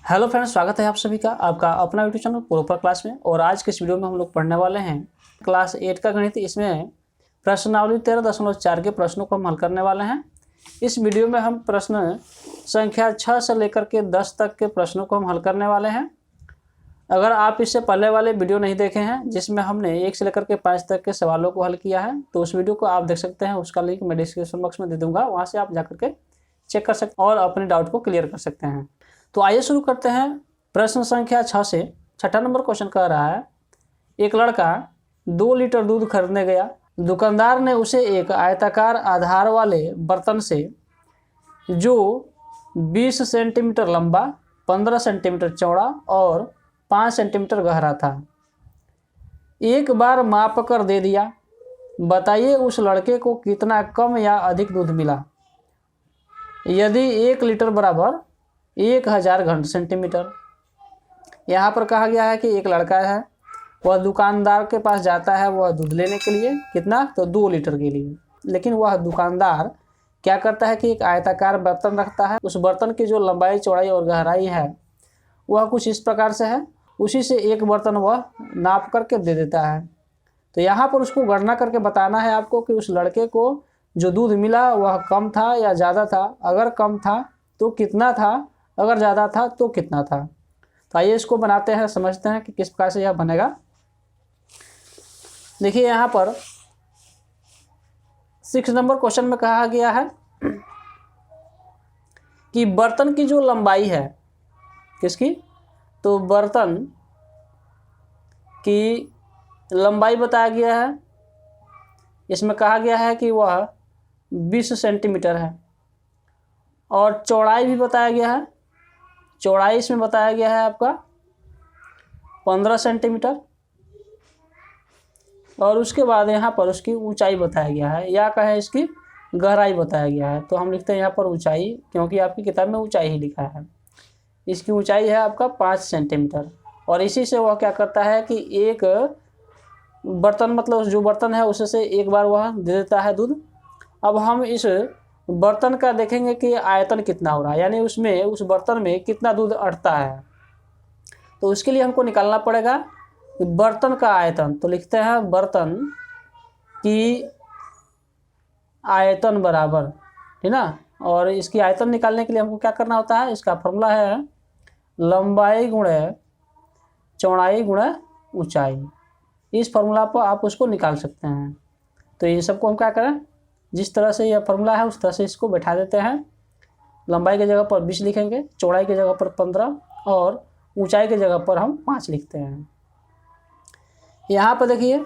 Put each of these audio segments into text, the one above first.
Hello friends, स्वागत है आप सभी का आपका अपना यूट्यूब चैनल प्रॉपर क्लास में। और आज के इस वीडियो में हम लोग पढ़ने वाले हैं क्लास 8 का गणित। इसमें प्रश्नावली 13.4 के प्रश्नों को हम हल करने वाले हैं। इस वीडियो में हम प्रश्न संख्या 6 से लेकर के 10 तक के प्रश्नों को हम हल करने वाले हैं। अगर आप इससे पहले वाले वीडियो नहीं देखे हैं जिसमें हमने 1 से लेकर के 5 तक के सवालों को हल किया है, तो उस वीडियो को आप देख सकते हैं। उसका लिंक मैं डिस्क्रिप्शन बॉक्स में दे दूँगा, वहाँ से आप जाकर के चेक कर सकते हैं और अपने डाउट को क्लियर कर सकते हैं। तो आइए शुरू करते हैं। प्रश्न संख्या 6 से 6ठा नंबर क्वेश्चन कह रहा है, एक लड़का 2 लीटर दूध खरीदने गया। दुकानदार ने उसे एक आयताकार आधार वाले बर्तन से, जो 20 सेंटीमीटर लंबा, 15 सेंटीमीटर चौड़ा और 5 सेंटीमीटर गहरा था, एक बार माप कर दे दिया। बताइए उस लड़के को कितना कम या अधिक दूध मिला यदि 1 लीटर बराबर 1000 घन सेंटीमीटर। यहाँ पर कहा गया है कि एक लड़का है, वह दुकानदार के पास जाता है वह दूध लेने के लिए। कितना? तो 2 लीटर के लिए। लेकिन वह दुकानदार क्या करता है कि एक आयताकार बर्तन रखता है। उस बर्तन की जो लंबाई, चौड़ाई और गहराई है वह कुछ इस प्रकार से है। उसी से एक बर्तन वह नाप करके दे देता है। तो यहाँ पर उसको गणना करके बताना है आपको कि उस लड़के को जो दूध मिला वह कम था या ज़्यादा था। अगर कम था तो कितना था, अगर ज़्यादा था तो कितना था। तो आइए इसको बनाते हैं, समझते हैं कि किस प्रकार से यह बनेगा। देखिए यहाँ पर 6 नंबर क्वेश्चन में कहा गया है कि बर्तन की जो लंबाई है, किसकी? तो बर्तन की लंबाई बताया गया है। इसमें कहा गया है कि वह 20 सेंटीमीटर है और चौड़ाई भी बताया गया है। चौड़ाई इसमें बताया गया है आपका 15 सेंटीमीटर और उसके बाद यहाँ पर उसकी ऊंचाई बताया गया है, या कहे इसकी गहराई बताया गया है। तो हम लिखते हैं यहाँ पर ऊंचाई, क्योंकि आपकी किताब में ऊंचाई ही लिखा है। इसकी ऊंचाई है आपका 5 सेंटीमीटर। और इसी से वह क्या करता है कि एक बर्तन, मतलब जो बर्तन है उससे एक बार वह दे देता है दूध। अब हम इस बर्तन का देखेंगे कि आयतन कितना हो रहा है, यानी उसमें, उस बर्तन में कितना दूध अटता है। तो उसके लिए हमको निकालना पड़ेगा कि बर्तन का आयतन। तो लिखते हैं बर्तन की आयतन बराबर, ठीक ना। और इसकी आयतन निकालने के लिए हमको क्या करना होता है, इसका फॉर्मूला है लंबाई गुणे चौड़ाई गुणे ऊंचाई। इस फॉर्मूला पर आप उसको निकाल सकते हैं। तो इन सबको हम क्या करें, जिस तरह से यह फॉर्मूला है उस तरह से इसको बैठा देते हैं। लंबाई की जगह पर 20 लिखेंगे, चौड़ाई की जगह पर 15 और ऊंचाई की जगह पर हम 5 लिखते हैं। यहाँ पर देखिए,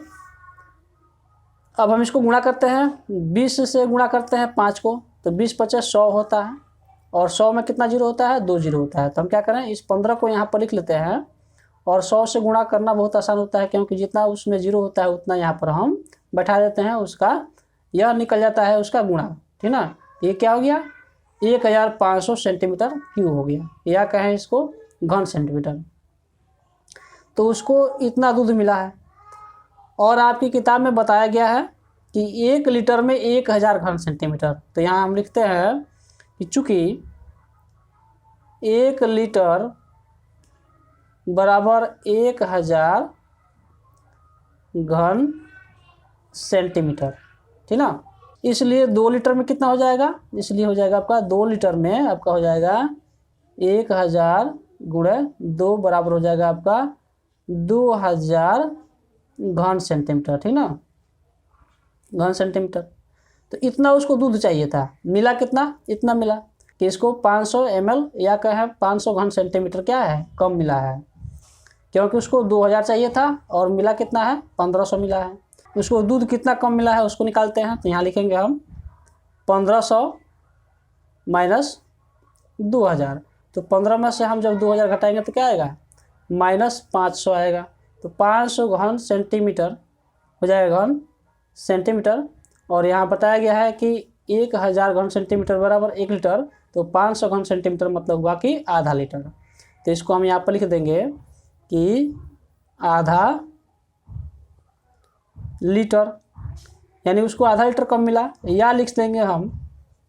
अब हम इसको गुणा करते हैं। 20 से गुणा करते हैं 5 को, तो 20 × 50 100 होता है। और 100 में कितना जीरो होता है? 2 जीरो होता है। तो हम क्या करें, इस 15 को यहाँ पर लिख लेते हैं। और 100 से गुणा करना बहुत आसान होता है, क्योंकि जितना उसमें जीरो होता है उतना यहाँ पर हम बैठा देते हैं। उसका यह निकल जाता है उसका गुणा, ठीक ना। ये क्या हो गया? 1500 सेंटीमीटर क्यूब हो गया, या कहें इसको घन सेंटीमीटर। तो उसको इतना दूध मिला है। और आपकी किताब में बताया गया है कि 1 लीटर में 1000 घन सेंटीमीटर। तो यहाँ हम लिखते हैं कि चूँकि 1 लीटर बराबर 1000 घन सेंटीमीटर, ठीक ना। इसलिए 2 लीटर में कितना हो जाएगा? इसलिए हो जाएगा आपका 2 लीटर में आपका हो जाएगा 1000 गुणे 2 बराबर हो जाएगा आपका 2000 घन सेंटीमीटर, ठीक ना, घन सेंटीमीटर। तो इतना उसको दूध चाहिए था। मिला कितना? इतना मिला कि इसको 500 ml या कहें 500 घन सेंटीमीटर क्या है, कम मिला है। क्योंकि उसको 2000 चाहिए था और मिला कितना है? 1500 मिला है। उसको दूध कितना कम मिला है उसको निकालते हैं। तो यहाँ लिखेंगे हम 1500 माइनस 2000। तो 15 में से हम जब 2000 घटाएंगे तो क्या आएगा? -500 आएगा। तो 500 घन सेंटीमीटर हो जाएगा, घन सेंटीमीटर। और यहाँ बताया गया है कि 1000 घन सेंटीमीटर बराबर 1 लीटर। तो 500 घन सेंटीमीटर मतलब हुआ कि आधा लीटर। तो इसको हम यहाँ पर लिख देंगे कि आधा लीटर, यानी उसको आधा लीटर कम मिला। या लिख देंगे हम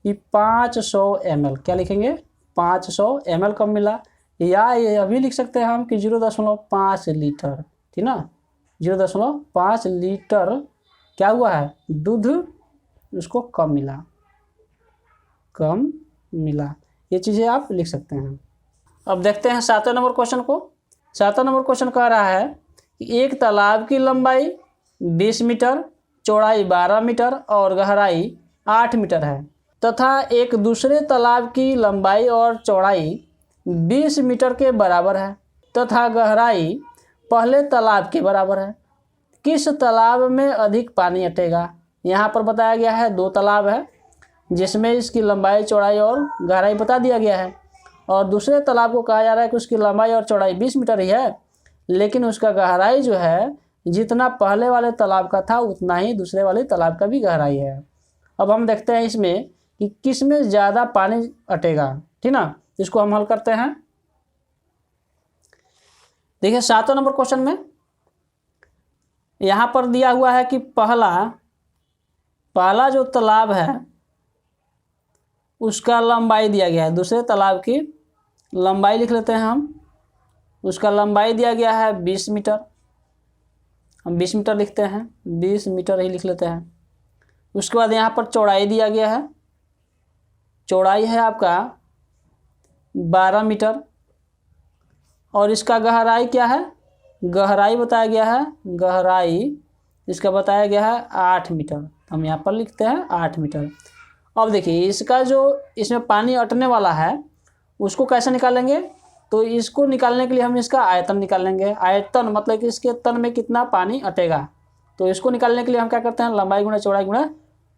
कि 500 ml, क्या लिखेंगे? 500 ml कम मिला, या ये अभी लिख सकते हैं हम कि 0.5 लीटर, ठीक ना, 0.5 लीटर क्या हुआ है, दूध उसको कम मिला। ये चीज़ें आप लिख सकते हैं। अब देखते हैं 7वें नंबर क्वेश्चन को। 7वां नंबर क्वेश्चन कह रहा है कि एक तालाब की लंबाई 20 मीटर, चौड़ाई 12 मीटर और गहराई 8 मीटर है तथा एक दूसरे तालाब की लंबाई और चौड़ाई 20 मीटर के बराबर है तथा गहराई पहले तालाब के बराबर है। किस तालाब में अधिक पानी अटेगा? यहाँ पर बताया गया है 2 तालाब है जिसमें इसकी लंबाई, चौड़ाई और गहराई बता दिया गया है, और दूसरे तालाब को कहा जा रहा है कि उसकी लंबाई और चौड़ाई 20 मीटर ही है, लेकिन उसका गहराई जो है जितना पहले वाले तालाब का था उतना ही दूसरे वाले तालाब का भी गहराई है। अब हम देखते हैं इसमें कि किस में ज़्यादा पानी अटेगा, ठीक ना, इसको हम हल करते हैं। देखिए 7वें नंबर क्वेश्चन में यहाँ पर दिया हुआ है कि पहला जो तालाब है उसका लंबाई दिया गया है, दूसरे तालाब की लंबाई लिख लेते हैं हम। उसका लंबाई दिया गया है 20 मीटर, हम 20 मीटर लिखते हैं, 20 मीटर ही लिख लेते हैं। उसके बाद यहाँ पर चौड़ाई दिया गया है, चौड़ाई है आपका 12 मीटर, और इसका गहराई क्या है, गहराई बताया गया है, गहराई इसका बताया गया है 8 मीटर, हम यहाँ पर लिखते हैं 8 मीटर। अब देखिए इसका जो इसमें पानी अटने वाला है उसको कैसे निकालेंगे, तो इसको निकालने के लिए हम इसका आयतन निकालेंगे। आयतन मतलब कि इसके तन में कितना पानी अटेगा, तो इसको निकालने के लिए हम क्या करते हैं, लंबाई गुणा चौड़ाई गुणा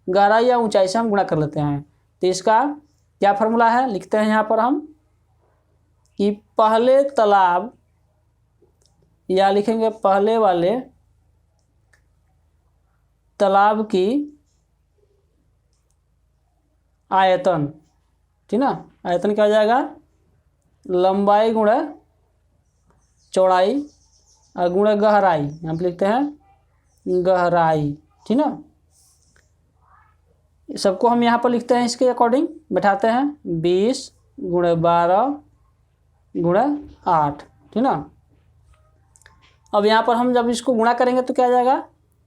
गहराई या ऊंचाई से हम गुणा कर लेते हैं। तो इसका क्या फार्मूला है, लिखते हैं यहाँ पर हम कि पहले तालाब, या लिखेंगे पहले वाले तालाब की आयतन, ठीक ना, आयतन क्या हो जाएगा, लंबाई गुणा चौड़ाई और गुणा गहराई, यहाँ पर लिखते हैं गहराई, ठीक ना। सबको हम यहाँ पर लिखते हैं इसके अकॉर्डिंग, बैठाते हैं 20 गुणा 12 गुणा 8, ठीक ना। अब यहाँ पर हम जब इसको गुणा करेंगे तो क्या आ जाएगा,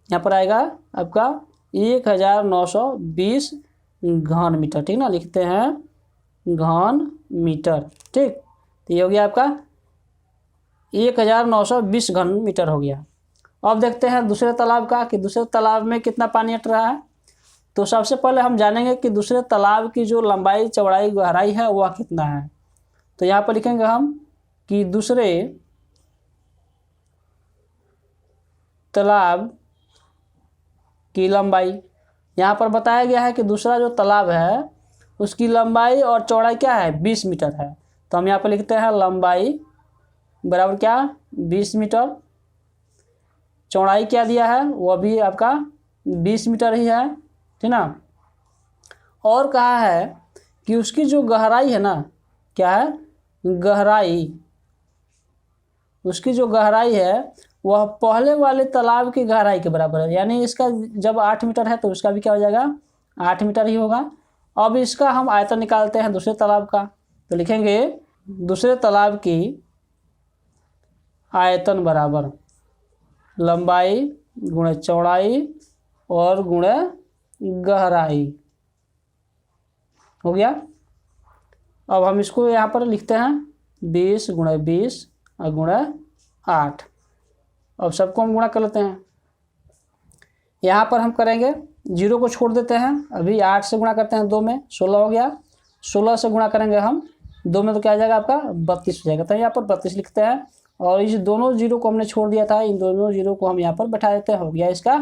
यहाँ पर आएगा आपका 1920 घन मीटर, ठीक ना, लिखते हैं घन मीटर, ठीक। तो ये हो गया आपका 1920 घन मीटर हो गया। अब देखते हैं दूसरे तालाब का कि दूसरे तालाब में कितना पानी अट रहा है। तो सबसे पहले हम जानेंगे कि दूसरे तालाब की जो लंबाई, चौड़ाई, गहराई है वह कितना है। तो यहाँ पर लिखेंगे हम कि दूसरे तालाब की लंबाई, यहाँ पर बताया गया है कि दूसरा जो तालाब है उसकी लंबाई और चौड़ाई क्या है, 20 मीटर है। तो हम यहाँ पर लिखते हैं लंबाई बराबर क्या, 20 मीटर, चौड़ाई क्या दिया है वह भी आपका 20 मीटर ही है, ठीक ना। और कहा है कि उसकी जो गहराई है ना, क्या है, गहराई, उसकी जो गहराई है वह पहले वाले तालाब की गहराई के बराबर है, यानी इसका जब 8 मीटर है तो उसका भी क्या हो जाएगा, 8 मीटर ही होगा। अब इसका हम आयतन निकालते हैं दूसरे तालाब का, तो लिखेंगे दूसरे तालाब की आयतन बराबर लंबाई गुणा चौड़ाई और गुणा गहराई, हो गया। अब हम इसको यहाँ पर लिखते हैं 20 गुणा 20 और गुणा 8। अब सबको हम गुणा कर लेते हैं, यहाँ पर हम करेंगे 0 को छोड़ देते हैं, अभी 8 से गुणा करते हैं 2 में, 16 हो गया, 16 से गुणा करेंगे हम 2 में तो क्या आ जाएगा आपका 32 हो जाएगा। तो यहाँ पर 32 लिखते हैं, और इस दोनों 0 को हमने छोड़ दिया था, इन दोनों 0 को हम यहाँ पर बैठा देते हैं, हो गया इसका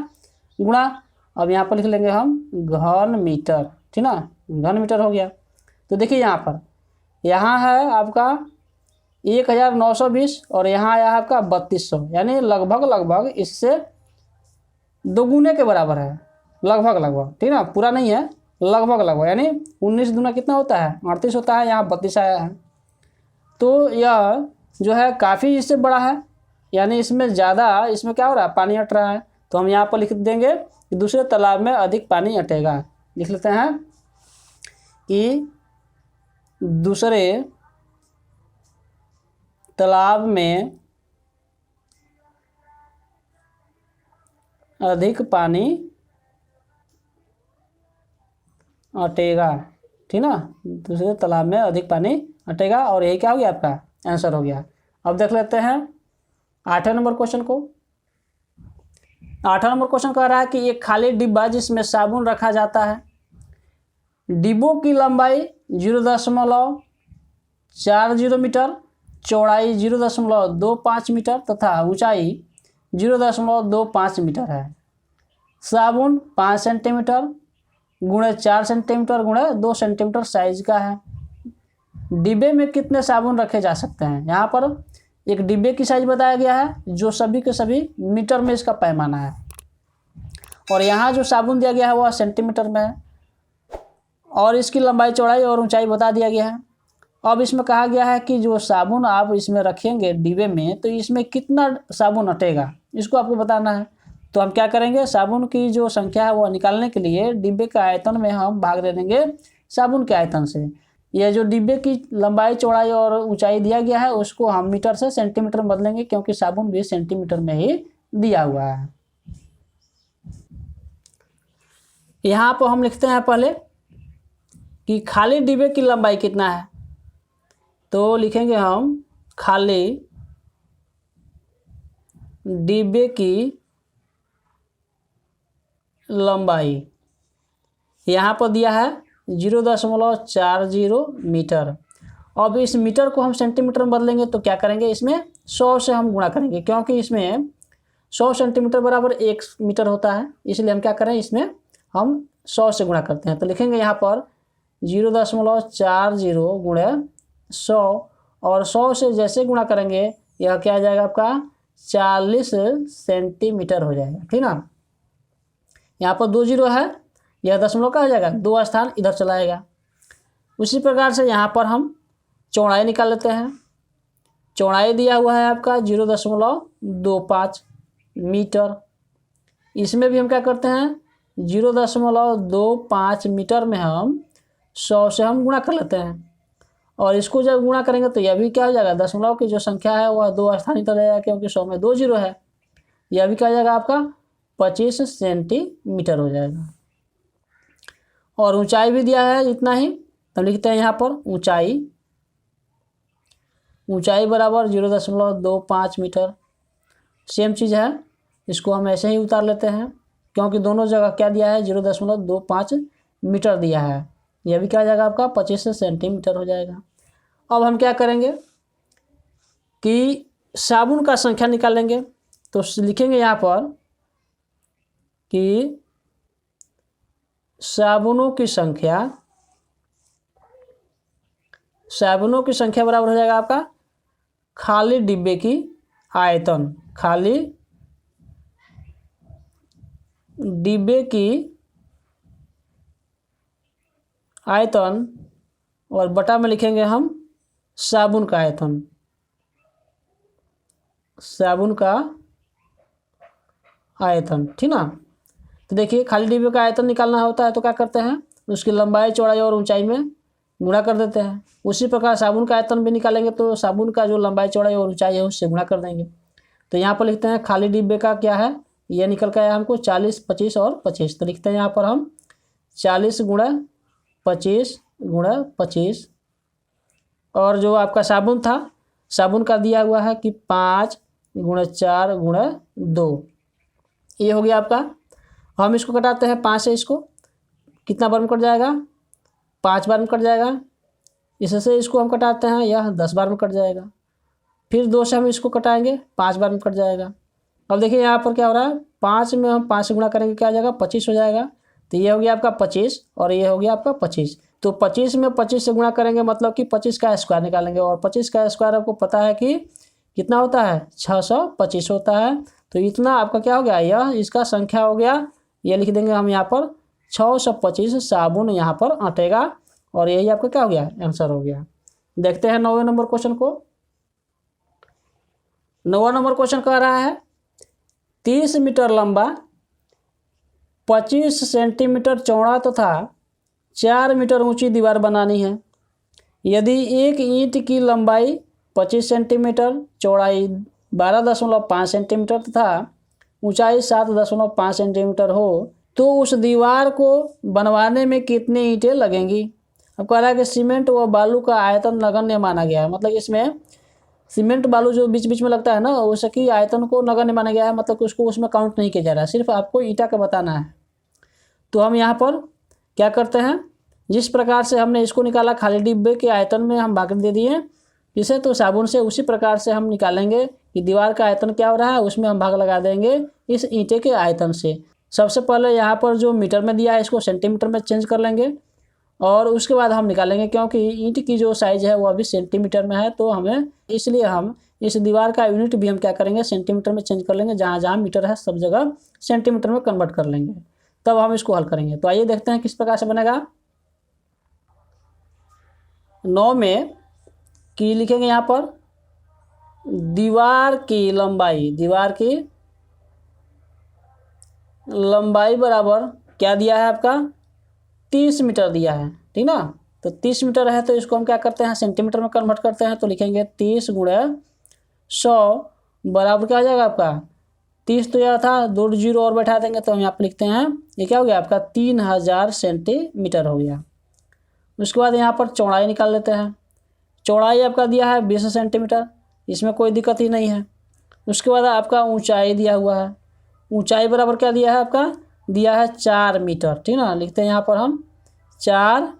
गुणा। अब यहाँ पर लिख लेंगे हम घन मीटर, ठीक ना, घन मीटर हो गया। तो देखिए यहाँ पर, यहाँ है आपका 1920 और यहाँ आया है आपका 3200, यानी लगभग इससे दोगुने के बराबर है, लगभग, ठीक ना, पूरा नहीं है, लगभग, यानी 19 दूना कितना होता है, 38 होता है, यहाँ 32 आया है। तो यह जो है काफ़ी इससे बड़ा है, यानी इसमें ज़्यादा, इसमें क्या हो रहा है, पानी अट रहा है। तो हम यहाँ पर लिख देंगे कि दूसरे तालाब में अधिक पानी अटेगा, लिख लेते हैं कि दूसरे तालाब में अधिक पानी अटेगा, ठीक ना, दूसरे तालाब में अधिक पानी अटेगा, और यही क्या हो गया आपका आंसर हो गया। अब देख लेते हैं 8वें नंबर क्वेश्चन को। 8वां नंबर क्वेश्चन कह रहा है कि एक खाली डिब्बा जिसमें साबुन रखा जाता है, डिब्बों की लंबाई 0.40 मीटर, चौड़ाई 0.25 मीटर तथा ऊंचाई 0.25 मीटर है। साबुन 5 सेंटीमीटर गुणे 4 सेंटीमीटर गुणे 2 सेंटीमीटर साइज का है। डिब्बे में कितने साबुन रखे जा सकते हैं? यहाँ पर एक डिब्बे की साइज बताया गया है जो सभी के सभी मीटर में इसका पैमाना है, और यहाँ जो साबुन दिया गया है वह सेंटीमीटर में है, और इसकी लंबाई चौड़ाई और ऊंचाई बता दिया गया है। अब इसमें कहा गया है कि जो साबुन आप इसमें रखेंगे डिब्बे में, तो इसमें कितना साबुन अटेगा इसको आपको बताना है। तो हम क्या करेंगे, साबुन की जो संख्या है वह निकालने के लिए डिब्बे के आयतन में हम भाग दे देंगे साबुन के आयतन से। यह जो डिब्बे की लंबाई चौड़ाई और ऊंचाई दिया गया है उसको हम मीटर से सेंटीमीटर में बदलेंगे, क्योंकि साबुन भी सेंटीमीटर में ही दिया हुआ है। यहाँ पर हम लिखते हैं पहले कि खाली डिब्बे की लंबाई कितना है, तो लिखेंगे हम खाली डिब्बे की लंबाई, यहाँ पर दिया है 0.40 मीटर। अब इस मीटर को हम सेंटीमीटर में बदलेंगे तो क्या करेंगे, इसमें 100 से हम गुणा करेंगे, क्योंकि इसमें 100 सेंटीमीटर बराबर 1 मीटर होता है, इसलिए हम क्या करें, इसमें हम 100 से गुणा करते हैं। तो लिखेंगे यहाँ पर 0.40 गुणे 100, और 100 से जैसे गुणा करेंगे यह क्या आ जाएगा आपका 40 सेंटीमीटर हो जाएगा, ठीक ना। यहाँ पर 2 जीरो है, यह दशमलव का हो जाएगा, 2 स्थान इधर चलाएगा। उसी प्रकार से यहाँ पर हम चौड़ाई निकाल लेते हैं। चौड़ाई दिया हुआ है आपका 0.25 मीटर, इसमें भी हम क्या करते हैं 0.25 मीटर में हम 100 से हम गुणा कर लेते हैं, और इसको जब गुणा करेंगे तो यह भी क्या हो जाएगा, दशमलव की जो संख्या है वह 2 स्थान इधर रहेगा, क्योंकि 100 में 2 जीरो है। यह भी क्या हो जाएगा आपका 25 सेंटीमीटर हो जाएगा। और ऊंचाई भी दिया है इतना ही, तो लिखते हैं यहाँ पर ऊंचाई बराबर 0.25 मीटर। सेम चीज़ है, इसको हम ऐसे ही उतार लेते हैं, क्योंकि दोनों जगह क्या दिया है 0.25 मीटर दिया है। यह भी क्या हो जाएगा आपका 25 सेंटीमीटर हो जाएगा। अब हम क्या करेंगे कि साबुन का संख्या निकालेंगे, तो लिखेंगे यहाँ पर कि साबुनों की संख्या बराबर हो जाएगा आपका खाली डिब्बे की आयतन, खाली डिब्बे की आयतन, और बटा में लिखेंगे हम साबुन का आयतन, ठीक ना। तो देखिए खाली डिब्बे का आयतन निकालना होता है तो क्या करते हैं, उसकी लंबाई चौड़ाई और ऊंचाई में गुणा कर देते हैं। उसी प्रकार साबुन का आयतन भी निकालेंगे तो साबुन का जो लंबाई चौड़ाई और ऊंचाई है उससे गुणा कर देंगे। तो यहाँ पर लिखते हैं खाली डिब्बे का क्या है, ये निकल के आया हमको 40, 25 और 25। तो लिखते हैं यहाँ पर हम 40 गुणा 25, और जो आपका साबुन था, साबुन का दिया हुआ है कि 5 गुणा 4 गुणा 2, ये हो गया आपका। हम इसको कटाते हैं 5 से, इसको कितना बार में कट जाएगा, 5 बार में कट जाएगा। इससे इसको हम कटाते हैं, यह 10 बार में कट जाएगा। फिर 2 से हम इसको कटाएंगे, 5 बार में कट जाएगा। अब देखिए यहाँ पर क्या हो रहा है, 5 में हम 5 से गुणा करेंगे क्या आ जाएगा 25 हो जाएगा। तो ये हो गया आपका 25 और ये हो गया आपका 25। तो 25 में 25 से गुणा करेंगे मतलब कि 25 का स्क्वायर निकालेंगे, और 25 का स्क्वायर आपको पता है कि कितना होता है 625 होता है। तो इतना आपका क्या हो गया, यह इसका संख्या हो गया। ये लिख देंगे हम यहाँ पर 625 साबुन यहाँ पर अटेगा, और यही आपका क्या हो गया आंसर हो गया। देखते हैं 9वें नंबर क्वेश्चन को। 9वां नंबर क्वेश्चन कह रहा है 30 मीटर लंबा, 25 सेंटीमीटर चौड़ा तथा 4 मीटर ऊंची दीवार बनानी है। यदि एक ईंट की लंबाई 25 सेंटीमीटर, चौड़ाई 12.5 सेंटीमीटर तथा ऊंचाई 7.5 सेंटीमीटर हो तो उस दीवार को बनवाने में कितनी ईंटें लगेंगी। अब कह रहा है कि सीमेंट व बालू का आयतन नगण्य माना गया है, मतलब इसमें सीमेंट बालू जो बीच बीच में लगता है ना, उसकी आयतन को नगण्य माना गया है, मतलब उसको उसमें काउंट नहीं किया जा रहा है, सिर्फ आपको ईंटा का बताना है। तो हम यहाँ पर क्या करते हैं, जिस प्रकार से हमने इसको निकाला खाली डिब्बे के आयतन में हम भाग दे दिए इसे, तो साबुन से उसी प्रकार से हम निकालेंगे कि दीवार का आयतन क्या हो रहा है, उसमें हम भाग लगा देंगे इस ईंटे के आयतन से। सबसे पहले यहाँ पर जो मीटर में दिया है इसको सेंटीमीटर में चेंज कर लेंगे और उसके बाद हम निकालेंगे, क्योंकि ईंट की जो साइज़ है वो अभी सेंटीमीटर में है, तो हमें इसलिए हम इस दीवार का यूनिट भी हम क्या करेंगे, सेंटीमीटर में चेंज कर लेंगे। जहाँ जहाँ मीटर है सब जगह सेंटीमीटर में कन्वर्ट कर लेंगे, तब हम इसको हल करेंगे। तो आइए देखते हैं किस प्रकार से बनेगा। 9 में की लिखेंगे यहाँ पर दीवार की लंबाई बराबर क्या दिया है आपका, 30 मीटर दिया है, ठीक ना। तो 30 मीटर है तो इसको हम क्या करते हैं, सेंटीमीटर में कन्वर्ट करते हैं। तो लिखेंगे 30 गुणे 100 बराबर क्या हो जाएगा आपका, 30 तो यह था, 2 जीरो और बैठा देंगे तो हम यहाँ पर लिखते हैं ये क्या हो गया आपका 3000 सेंटीमीटर हो गया। उसके बाद यहाँ पर चौड़ाई निकाल लेते हैं। चौड़ाई आपका दिया है 20 सेंटीमीटर, इसमें कोई दिक्कत ही नहीं है। उसके बाद आपका ऊंचाई दिया हुआ है, ऊंचाई बराबर क्या दिया है आपका, दिया है 4 मीटर, ठीक ना। लिखते हैं यहाँ पर हम 4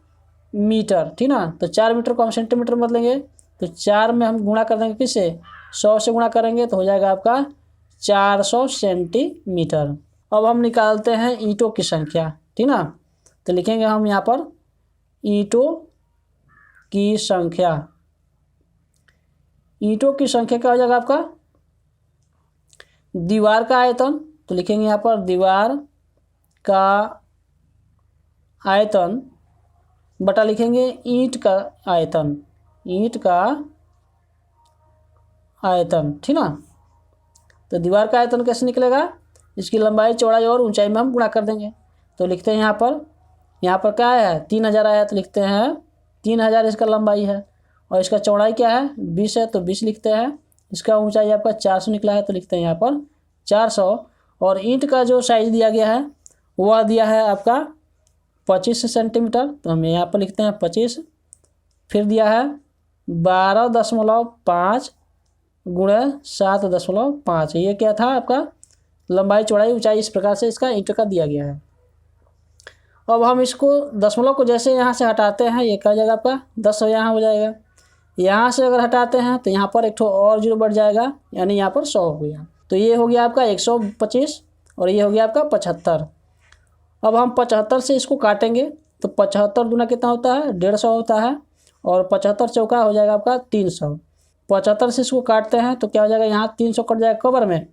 मीटर, ठीक ना। तो 4 मीटर को हम सेंटीमीटर में बदलेंगे, तो 4 में हम गुणा कर देंगे किससे, 100 से गुणा करेंगे तो हो जाएगा आपका 400 सेंटीमीटर। अब हम निकालते हैं ईंटों की संख्या, ठीक ना। तो लिखेंगे हम यहाँ पर ईंटों की संख्या। ईंटों की संख्या क्या हो जाएगा आपका, दीवार का आयतन, तो लिखेंगे यहाँ पर दीवार का आयतन बटा लिखेंगे ईंट का आयतन, ठीक ना। तो दीवार का आयतन कैसे निकलेगा, इसकी लंबाई चौड़ाई और ऊंचाई में हम गुणा कर देंगे। तो लिखते हैं यहाँ पर क्या है 3000 आया, तो लिखते हैं 3000 इसका लंबाई है और इसका चौड़ाई क्या है 20 है, तो 20 लिखते हैं। इसका ऊंचाई आपका 400 निकला है, तो लिखते हैं यहाँ पर 400। और ईंट का जो साइज़ दिया गया है वह दिया है आपका 25 सेंटीमीटर, तो हम यहाँ पर लिखते हैं 25। फिर दिया है 12.5 गुणे 7.5, ये क्या था आपका लंबाई चौड़ाई ऊंचाई, इस प्रकार से इसका ईंट का दिया गया है। अब हम इसको दशमलव को जैसे यहाँ से हटाते हैं, ये क्या हो जाएगा आपका 10 यहाँ हो जाएगा। यहाँ से अगर हटाते हैं तो यहाँ पर एक ठो और जीरो बढ़ जाएगा, यानी यहाँ पर 100 हो गया। तो ये हो गया आपका 125 और ये हो गया आपका 75। अब हम 75 से इसको काटेंगे तो 75 दूना कितना होता है 150 होता है, और 75 चौका हो जाएगा आपका 300। 75 से इसको काटते हैं तो क्या हो जाएगा, यहाँ 300 कट जाएगा, कबर में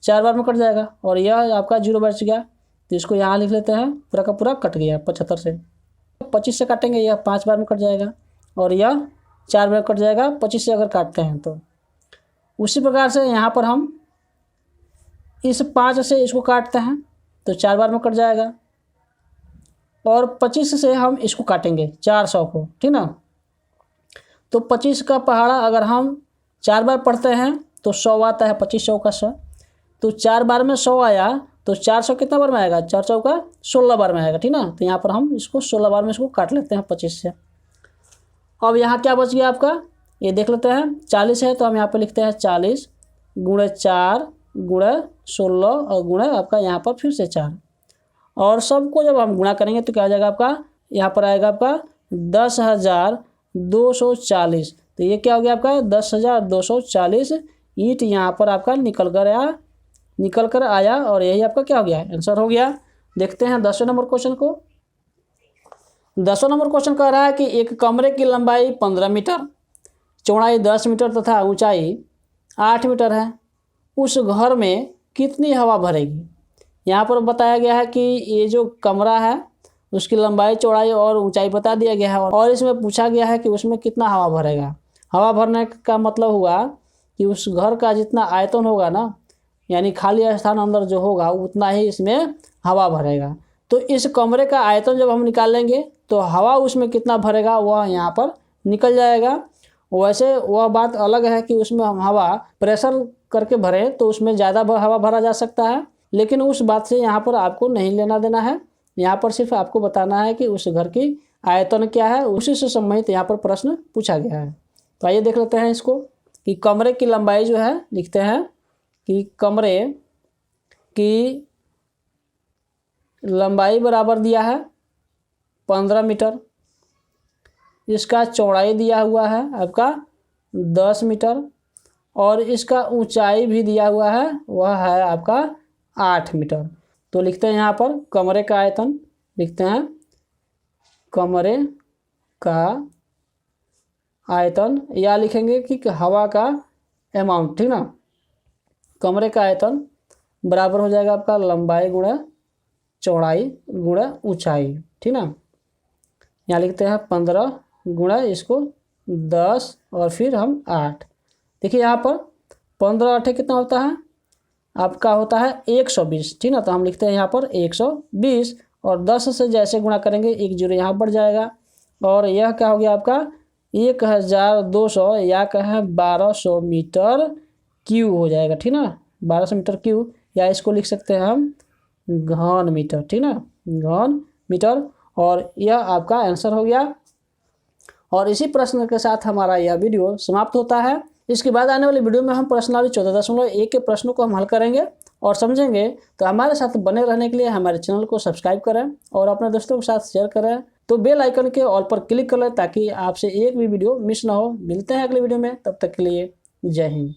4 बार में कट जाएगा, और यह आपका जीरो बच गया। तो इसको यहाँ लिख लेते हैं, पूरा का पूरा कट गया 75 से। 25 से काटेंगे, यह 5 बार में कट जाएगा और यह 4 बार कट जाएगा 25 से अगर काटते हैं तो। उसी प्रकार से यहाँ पर हम इस 5 से इसको काटते हैं तो 4 बार में कट जाएगा, और 25 से हम इसको काटेंगे 400 को, ठीक ना। तो 25 का पहाड़ा अगर हम 4 बार पढ़ते हैं तो 100 आता है, 2500 का 100। तो 4 बार में 100 आया तो 400 कितना बार में आएगा, 400 का 16 बार में आएगा, ठीक ना। तो यहाँ पर हम इसको 16 बार में इसको काट लेते हैं 25 से। अब यहाँ क्या बच गया आपका, ये देख लेते हैं 40 है, तो हम यहाँ पर लिखते हैं 40 गुणे 4 गुणे 16 और गुणे आपका यहाँ पर फिर से 4, और सबको जब हम गुणा करेंगे तो क्या हो जाएगा आपका, यहाँ पर आएगा आपका 10,240। तो ये क्या हो गया आपका 10,240 ईंट यहाँ पर आपका निकल कर आया, और यही आपका क्या हो गया आंसर हो गया। देखते हैं 10वें नंबर क्वेश्चन को। 10वां नंबर क्वेश्चन कह रहा है कि एक कमरे की लंबाई 15 मीटर, चौड़ाई 10 मीटर तथा ऊंचाई 8 मीटर है। उस घर में कितनी हवा भरेगी। यहाँ पर बताया गया है कि ये जो कमरा है उसकी लंबाई चौड़ाई और ऊंचाई बता दिया गया है, और इसमें पूछा गया है कि उसमें कितना हवा भरेगा। हवा भरने का मतलब हुआ कि उस घर का जितना आयतन होगा ना, यानी खाली स्थान अंदर जो होगा उतना ही इसमें हवा भरेगा। तो इस कमरे का आयतन जब हम निकालेंगे तो हवा उसमें कितना भरेगा वह यहाँ पर निकल जाएगा। वैसे वह बात अलग है कि उसमें हम हवा प्रेशर करके भरें तो उसमें ज़्यादा हवा भरा जा सकता है, लेकिन उस बात से यहाँ पर आपको नहीं लेना देना है। यहाँ पर सिर्फ आपको बताना है कि उस घर की आयतन क्या है, उसी से संबंधित यहाँ पर प्रश्न पूछा गया है। तो आइए देख लेते हैं इसको कि कमरे की लंबाई जो है, लिखते हैं कि कमरे की लंबाई बराबर दिया है 15 मीटर, इसका चौड़ाई दिया हुआ है आपका 10 मीटर और इसका ऊंचाई भी दिया हुआ है, वह है आपका 8 मीटर। तो लिखते हैं यहाँ पर कमरे का आयतन, लिखते हैं कमरे का आयतन, या लिखेंगे कि हवा का अमाउंट, ठीक ना। कमरे का आयतन बराबर हो जाएगा आपका लंबाई गुणा चौड़ाई गुणा ऊंचाई, ठीक ना। यहाँ लिखते हैं 15 गुणा इसको 10 और फिर हम 8। देखिए यहाँ पर 15 8 कितना होता है आपका, होता है 120, ठीक ना। तो हम लिखते हैं यहाँ पर 120 और 10 से जैसे गुणा करेंगे 1 जीरो यहाँ बढ़ जाएगा और यह क्या हो गया आपका 1200 या कहें 1200 मीटर क्यूब हो जाएगा, ठीक ना। 1200 मीटर क्यूब, या इसको लिख सकते हैं हम घन मीटर, ठीक ना, घन मीटर। और यह आपका आंसर हो गया। और इसी प्रश्न के साथ हमारा यह वीडियो समाप्त होता है। इसके बाद आने वाली वीडियो में हम प्रश्नावली 14.1 के प्रश्नों को हम हल करेंगे और समझेंगे। तो हमारे साथ बने रहने के लिए हमारे चैनल को सब्सक्राइब करें और अपने दोस्तों के साथ शेयर करें। तो बेल आइकन के ऑल पर क्लिक कर लें ताकि आपसे एक भी वीडियो मिस ना हो। मिलते हैं अगले वीडियो में, तब तक के लिए जय हिंद।